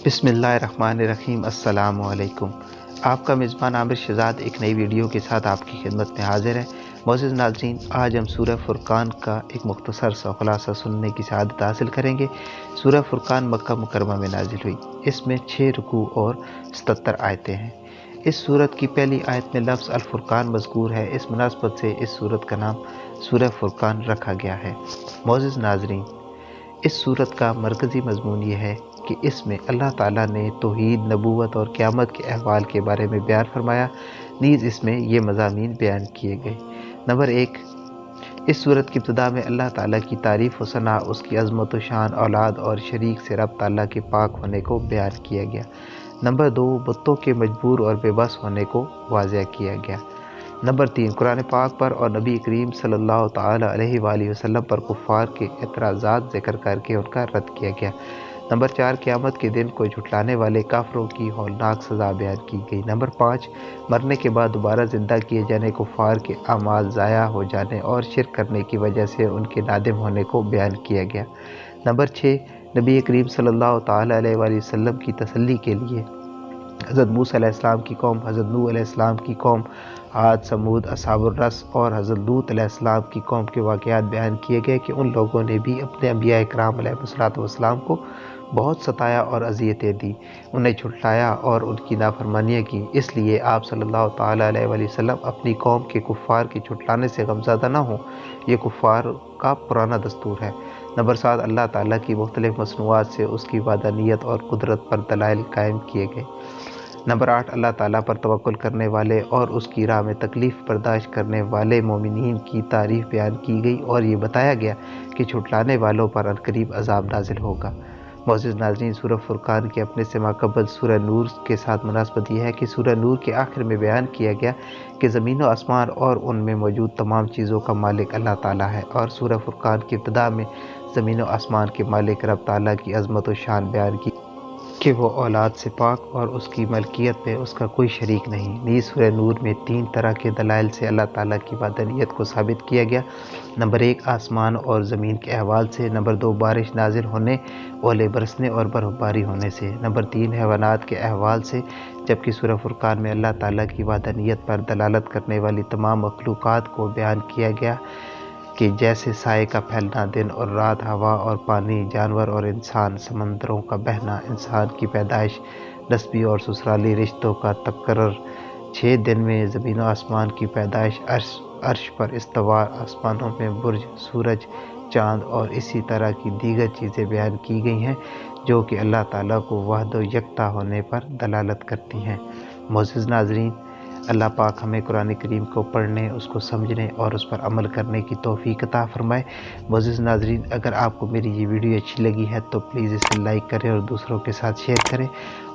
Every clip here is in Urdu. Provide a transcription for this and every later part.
بسم اللہ الرحمن الرحیم۔ السلام علیکم۔ آپ کا میزبان عامر شہزاد ایک نئی ویڈیو کے ساتھ آپ کی خدمت میں حاضر ہے۔ معزز ناظرین، آج ہم سورہ فرقان کا ایک مختصر سا خلاصہ سننے کی سعادت حاصل کریں گے۔ سورہ فرقان مکہ مکرمہ میں نازل ہوئی۔ اس میں 6 رکوع اور 77 آیتیں ہیں۔ اس سورت کی پہلی آیت میں لفظ الفرقان مذکور ہے۔ اس مناسبت سے اس سورت کا نام سورہ فرقان رکھا گیا ہے۔ معزز ناظرین، اس سورت کا مرکزی مضمون یہ ہے کہ اس میں اللہ تعالیٰ نے توحید، نبوت اور قیامت کے احوال کے بارے میں بیان فرمایا، نیز اس میں یہ مضامین بیان کیے گئے۔ نمبر 1، اس سورت کی ابتدا میں اللہ تعالیٰ کی تعریف و ثنا، اس کی عظمت و شان، اولاد اور شریک سے رب تعالیٰ کے پاک ہونے کو بیان کیا گیا۔ نمبر 2، بتوں کے مجبور اور بے بس ہونے کو واضح کیا گیا۔ نمبر 3، قرآن پاک پر اور نبی کریم صلی اللہ تعالیٰ علیہ وآلہ وسلم پر کفار کے اعتراضات ذکر کر کے ان کا رد کیا گیا۔ نمبر 4، قیامت کے دن کو جھٹلانے والے کافروں کی ہولناک سزا بیان کی گئی۔ نمبر 5، مرنے کے بعد دوبارہ زندہ کیے جانے کفار کے اعمال ضائع ہو جانے اور شرک کرنے کی وجہ سے ان کے نادم ہونے کو بیان کیا گیا۔ نمبر 6، نبی کریم صلی اللہ تعالیٰ علیہ وآلہ وسلم کی تسلی کے لیے حضرت موسیٰ علیہ السلام کی قوم، حضرت نوح علیہ السلام کی قوم، عاد، ثمود، اصحاب الرس اور حضرت لوط علیہ السلام کی قوم کے واقعات بیان کیے گئے کہ ان لوگوں نے بھی اپنے انبیاء کرام علیہ السلام کو بہت ستایا اور اذیتیں دی، انہیں جھٹلایا اور ان کی نافرمانیاں کی۔ اس لیے آپ صلی اللہ تعالیٰ علیہ وآلہ وسلم اپنی قوم کے کفار کے جھٹلانے سے غمزدہ نہ ہوں، یہ کفار کا پرانا دستور ہے۔ نمبر 7، اللہ تعالیٰ کی مختلف مصنوعات سے اس کی وحدانیت اور قدرت پر دلائل قائم کیے گئے۔ نمبر 8، اللہ تعالیٰ پر توکل کرنے والے اور اس کی راہ میں تکلیف برداشت کرنے والے مومنین کی تعریف بیان کی گئی اور یہ بتایا گیا کہ جھٹلانے والوں پر عنقریب عذاب نازل ہوگا۔ معزز ناظرین، سورہ فرقان کے اپنے سے ماقبل سورہ نور کے ساتھ مناسبت یہ ہے کہ سورہ نور کے آخر میں بیان کیا گیا کہ زمین و آسمان اور ان میں موجود تمام چیزوں کا مالک اللہ تعالیٰ ہے، اور سورہ فرقان کی ابتدا میں زمین و آسمان کے مالک رب تعالیٰ کی عظمت و شان بیان کی کہ وہ اولاد سے پاک اور اس کی ملکیت میں اس کا کوئی شریک نہیں۔ نیز سورہ نور میں 3 طرح کے دلائل سے اللہ تعالیٰ کی وحدانیت کو ثابت کیا گیا۔ نمبر 1، آسمان اور زمین کے احوال سے۔ نمبر 2، بارش نازل ہونے، اولے برسنے اور برف باری ہونے سے۔ نمبر 3، حیوانات کے احوال سے، جبکہ سورہ فرقان میں اللہ تعالیٰ کی وحدانیت پر دلالت کرنے والی تمام مخلوقات کو بیان کیا گیا کہ جیسے سائے کا پھیلنا، دن اور رات، ہوا اور پانی، جانور اور انسان، سمندروں کا بہنا، انسان کی پیدائش، نسبی اور سسرالی رشتوں کا تقرر، 6 دن میں زمین و آسمان کی پیدائش، عرش پر استوا، آسمانوں میں برج، سورج، چاند اور اسی طرح کی دیگر چیزیں بیان کی گئی ہیں جو کہ اللہ تعالیٰ کو وحد و یکتا ہونے پر دلالت کرتی ہیں۔ معزز ناظرین، اللہ پاک ہمیں قرآن کریم کو پڑھنے، اس کو سمجھنے اور اس پر عمل کرنے کی توفیق عطا فرمائے۔ معزز ناظرین، اگر آپ کو میری یہ ویڈیو اچھی لگی ہے تو پلیز اسے لائک کریں اور دوسروں کے ساتھ شیئر کریں،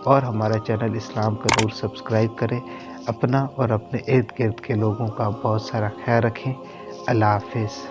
اور ہمارا چینل اسلام کا نور سبسکرائب کریں۔ اپنا اور اپنے ارد گرد کے لوگوں کا بہت سارا خیال رکھیں۔ اللہ حافظ۔